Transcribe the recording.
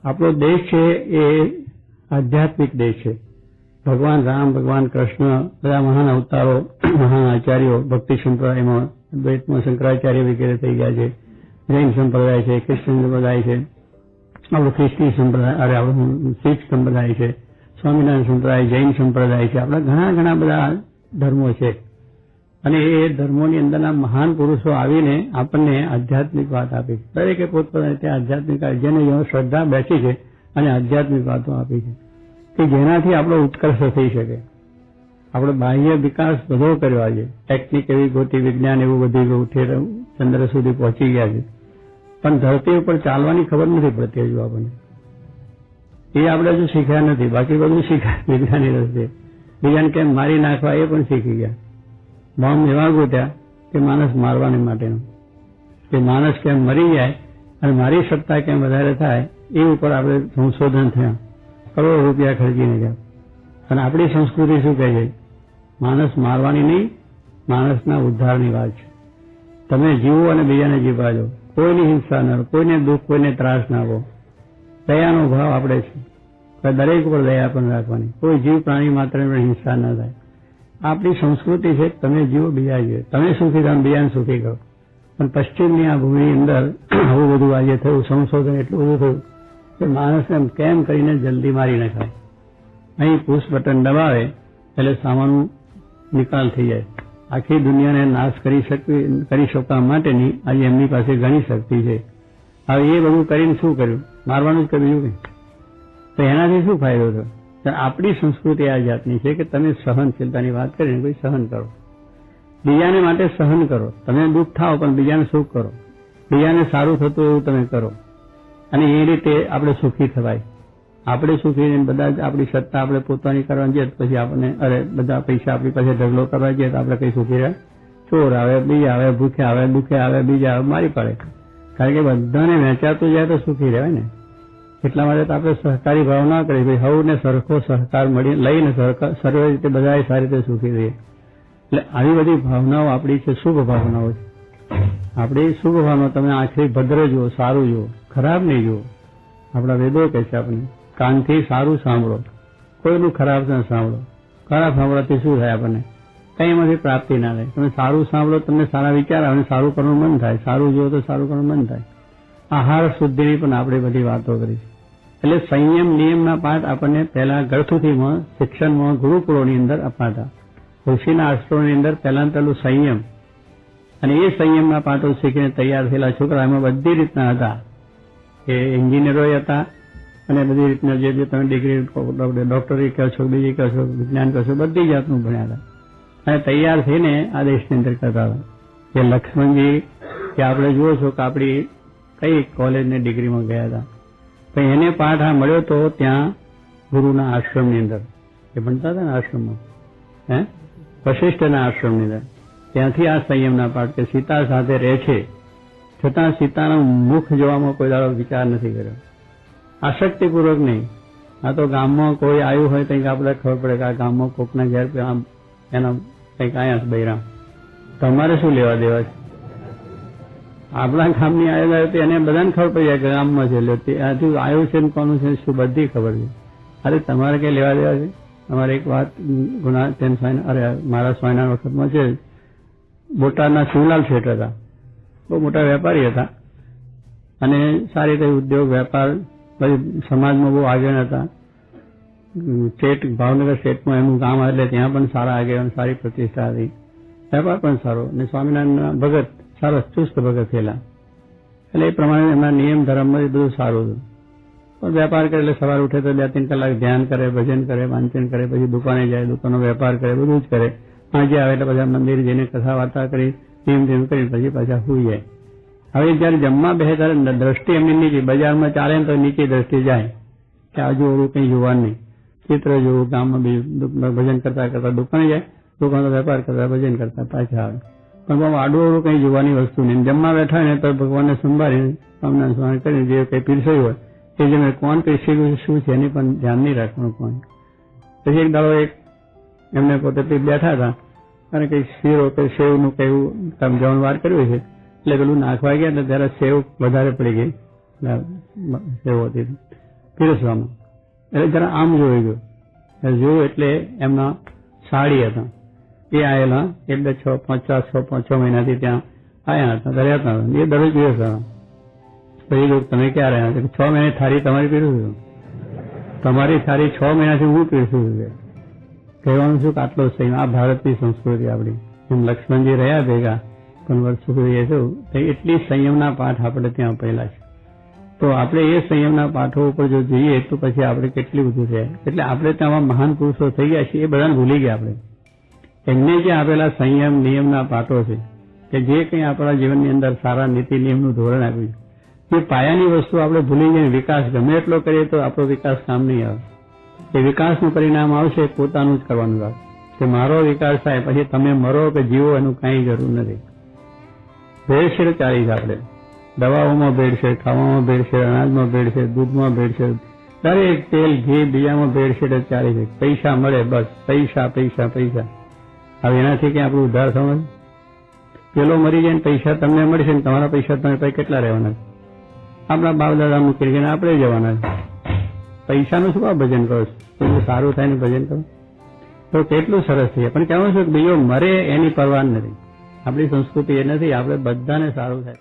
આપણો દેશ છે એ આધ્યાત્મિક દેશ છે. ભગવાન રામ, ભગવાન કૃષ્ણ, બધા મહાન અવતારો, મહાન આચાર્યો ભક્તિ સંપ્રદાયમાં, અદ્વૈતમાં શંકરાચાર્ય વગેરે થઈ ગયા છે. જૈન સંપ્રદાય છે, ક્રિશ્ચન સંપ્રદાય છે, આપણો ખ્રિસ્તી સંપ્રદાય, આપણું શીખ સંપ્રદાય છે, સ્વામિનારાયણ સંપ્રદાય, જૈન સંપ્રદાય છે. આપણા ઘણા ઘણા બધા ધર્મો છે. અને એ ધર્મોની અંદરના મહાન પુરુષો આવીને આપણને આધ્યાત્મિક વાત આપી છે. દરેકે પોતપોતાની ત્યાં આધ્યાત્મિક જેને શ્રદ્ધા બેસી છે અને આધ્યાત્મિક વાતો આપી છે કે જેનાથી આપણો ઉત્કર્ષ થઈ શકે. આપણે બાહ્ય વિકાસ બધો કર્યો આજે, ટેકનિક એવી ગોતી, વિજ્ઞાન એવું વધી ગયું, ચંદ્ર સુધી પહોંચી ગયા છે, પણ ધરતી ઉપર ચાલવાની ખબર નથી પડતી હજુ આપણને. એ આપણે હજુ શીખ્યા નથી. બાકી બધું શીખ્યા વિજ્ઞાની રસ્તે. બીજાને કેમ મારી નાખવા એ પણ શીખી ગયા. બોમ્બ એવા ગોત્યા કે માણસ મારવાને માટેનો, કે માણસ કેમ મરી જાય અને મારી સત્તા કેમ વધારે થાય એ ઉપર આપણે સંશોધન થયા, કરોડો રૂપિયા ખર્ચીને ગયા. અને આપણી સંસ્કૃતિ શું કહે છે? માણસ મારવાની નહીં, માણસના ઉદ્ધારની વાત છે. તમે જીવો અને બીજાને જીવવા દો, કોઈની હિંસા ન, કોઈને દુઃખ, કોઈને ત્રાસ ના આપો. દયાનો ભાવ આપણે છે, દરેક ઉપર દયા પણ રાખવાની. કોઈ જીવ પ્રાણી માત્ર હિંસા ન થાય. આપણી સંસ્કૃતિ છે, તમે જીવો, બીજા જીવે. તમે સુખી થાવ, બીજાને સુખી કરો. પણ પશ્ચિમની આ ભૂમિની અંદર આવું બધું આજે થયું, સંશોધન એટલું બધું થયું કે માણસને કેમ કરીને જલ્દી મારી નખાય. અહીં પુશ બટન દબાવે એટલે સામાનનો નિકાલ થઈ જાય. આખી દુનિયાને નાશ કરી શકવા માટેની આજે એમની પાસે ઘણી શક્તિ છે. હવે એ બધું કરીને શું કર્યું? મારવાનું જ કર્યું કે તો એનાથી શું ફાયદો થયો? આપણી સંસ્કૃતિ આ જાતની છે કે તમે સહનશીલતાની વાત કરીને કોઈ સહન કરો, બીજાને માટે સહન કરો. તમે દુઃખ થાઓ પણ બીજાને સુખ કરો, બીજાને સારું થતું એવું તમે કરો. અને એ રીતે આપણે સુખી થવાય. આપણે સુખી બધા જ આપણી સત્તા આપણે પોતાની કરવાની છે, પછી આપણને બધા પૈસા આપણી પાસે ઢગલો કરવા જઈએ તો આપણે કઈ સુખી રહે? ચોર આવે, બીજા આવે, ભૂખ્યા આવે, દુઃખે આવે, બીજા આવે, મારી પડે. કારણ કે બધાને વહેંચાતું જાય તો સુખી રહેવાય ને. એટલા માટે તો આપણે સહકારી ભાવ ના કરીએ, ભાઈ હવને સરખો સહકાર મળી લઈને સર્વ રીતે બધા સારી રીતે સુખી રહીએ. એટલે આવી બધી ભાવનાઓ આપણી છે, શુભ ભાવનાઓ છે. આપણી શુભ ભાવના તમે આંખથી ભદ્ર જુઓ, સારું જુઓ, ખરાબ નહીં જુઓ. આપણા વેદો કહે છે આપણને કાનથી સારું સાંભળો, કોઈનું ખરાબ ન સાંભળો. ખરાબ સાંભળવાથી શું થાય? આપણને કઈ એમાંથી પ્રાપ્તિ ના થાય. તમે સારું સાંભળો, તમને સારા વિચાર આવે, સારું કરવાનું મન થાય. સારું જુઓ તો સારું કરવાનું મન થાય. આહાર શુદ્ધિની પણ આપણે બધી વાતો કરી. એટલે સંયમ નિયમના પાઠ આપણને પહેલા ગળથુથીમાં શિક્ષણમાં ગુરુકુળોની અંદર અપાતા. ઋષિના આશ્રમની અંદર પહેલું સંયમ, અને એ સંયમના પાઠો શીખીને તૈયાર થયેલા છોકરા એમાં બધી રીતના હતા. એ એન્જિનિયરો હતા અને બધી રીતના જે તમે ડિગ્રી ડોક્ટરી કહો છો, બીજી કહો છો, વિજ્ઞાન કહો છો, બધી જાતનું ભણ્યા હતા અને તૈયાર થઈને આ દેશની અંદર કરતા હતા. જે લક્ષ્મણજી કે આપણે જુઓ છો કે આપણી કઈ કોલેજની ડિગ્રીમાં ગયા હતા, પણ એને પાઠ આ મળ્યો તો ત્યાં ગુરુના આશ્રમની અંદર એ ભણતા હતા ને આશ્રમમાં, વશિષ્ઠના આશ્રમની અંદર. ત્યાંથી આ સંયમના પાઠ કે સીતા સાથે રહે છે છતાં સીતાનું મુખ જોવામાં કોઈ દાડો વિચાર નથી કર્યો. આસક્તિપૂર્વક નહીં. આ તો ગામમાં કોઈ આવ્યું હોય કંઈક આપણે ખબર પડે કે આ ગામમાં કોકના ઘેર એના કંઈક આયા બૈરામ, તમારે શું લેવા દેવા છે? આપણા ગામની આવેલા હતી એને બધાને ખબર પડી જાય કે ગામમાં છે, એટલે ત્યાંથી આવ્યું છે ને કોનું છે શું બધી ખબર છે. અરે તમારે કઈ લેવા દેવા છે? અમારે એક વાત મારા સ્વામિનારાયણ વખતમાં છે, બોટાદના શિવલાલ શેઠ હતા, બહુ મોટા વેપારી હતા અને સારી રીતે ઉદ્યોગ વેપાર બધી સમાજમાં બહુ આગળ હતા. સ્ટેટ ભાવનગર સ્ટેટમાં એમનું ગામ એટલે ત્યાં પણ સારા આગેવાન, સારી પ્રતિષ્ઠા હતી, વેપાર પણ સારો અને સ્વામિનારાયણના ભગત સારા ચુસ્ત ભગત થયેલા. એટલે એ પ્રમાણે એમના નિયમ ધર્મમાં બધું સારું હતું. પણ વેપાર કરે એટલે સવારે ઉઠે તો 2-3 કલાક ધ્યાન કરે, ભજન કરે, વાંચન કરે, પછી દુકાને જાય, દુકાનનો વેપાર કરે, બધું જ કરે. સાંજે આવે એટલે બધા મંદિર જઈને કથા વાર્તા કરી ધીમ કરી પછી પાછા સુઈ જાય. હવે જયારે જમવા બેસે ત્યારે દ્રષ્ટિ એમની નીચે, બજારમાં ચાલે ને તો નીચે દ્રષ્ટિ જાય કે આજુબાજુ કંઈ જોવાનું નહીં, ચિત્ર જોવું, ગામમાં ભજન કરતા કરતા દુકાને જાય, દુકાનનો વેપાર કરતા ભજન કરતા પાછા આવે. પણ બાબા આડું કંઈ જોવાની વસ્તુ નહીં. જમવા બેઠા ને તો ભગવાનને સંભાળીને સ્વામિનારાયણ સ્મરણ કરીને જે કંઈ પીરસાયું હોય એ જે કોણ કઈ શીખ્યું શું છે એની પણ ધ્યાન નહીં રાખવાનું કોણ. પછી એક દાડો એમને પોતે બેઠા હતા અને કઈ શીરો કે સેવનું કઈ જમણ વાર કર્યું છે એટલે પેલું નાખવા ગયા ત્યારે સેવ વધારે પડી ગઈ, સેવ હતી પીરસવામાં. એટલે જરા આમ જોઈ ગયો, જોયું એટલે એમના સાડી હતા, એ આવેલા એટલે 6 મહિનાથી ત્યાં આવ્યા હતા, રહ્યા હતા, એ દરરોજ પીરસતા. પછી લોકો તમે ક્યાં રહ્યા? 6 મહિને થાળી તમારી પીરસું છું, તમારી થાળી 6 મહિનાથી હું પીરસું છું. કહેવાનું શું કે આટલો સંયમ, આ ભારતની સંસ્કૃતિ આપણી. એમ લક્ષ્મણજી રહ્યા ભેગા પણ વર્ષો સુધી શું એટલી સંયમના પાઠ આપણે ત્યાં અપાયેલા છે. તો આપણે એ સંયમના પાઠો ઉપર જો જઈએ તો પછી આપણે કેટલી બધું છે. એટલે આપણે ત્યાં મહાન પુરુષો થઈ ગયા છે એ બધાને ભૂલી ગયા આપણે. એમને જે આપેલા સંયમ નિયમના પાઠો છે કે જે કંઈ આપણા જીવનની અંદર સારા નીતિ નિયમનું ધોરણ આપ્યું છે, એ પાયાની વસ્તુ આપણે ભૂલી જઈને વિકાસ ગમે એટલો કરીએ તો આપણો વિકાસ કામ નહીં આવે. એ વિકાસનું પરિણામ આવશે પોતાનું જ કરવાનું આવે કે મારો વિકાસ થાય, પછી તમે મરો કે જીવો એનું કાંઈ જરૂર નથી. ભેળસેળ ચાલી છે આપણે, દવાઓમાં ભેળસેળ, ખાવામાં ભેળસેળ, અનાજમાં ભેળસેળ, દૂધમાં ભેળસેળ, દરેક તેલ ઘી બીજામાં ભેળસેળ જ ચાલી છે. પૈસા મળે બસ, પૈસા પૈસા પૈસા. હવે એનાથી ક્યાં આપણું ઉદ્ધાર થવાનું? પેલો મરી જાય ને પૈસા તમને મળશે ને તમારા પૈસા તમે પછી કેટલા રહેવાના? આપણા બાપ દાદા મૂકી ગઈને આપણે જવાના. પૈસાનું શું ભજન કરો છો? એટલું સારું થાય ને ભજન કરો તો કેટલું સરસ થઈ જાય. પણ કહેવાનું છે કે બીજો મરે એની પરવા નથી. આપણી સંસ્કૃતિ એ નથી, આપણે બધાને સારું થાય.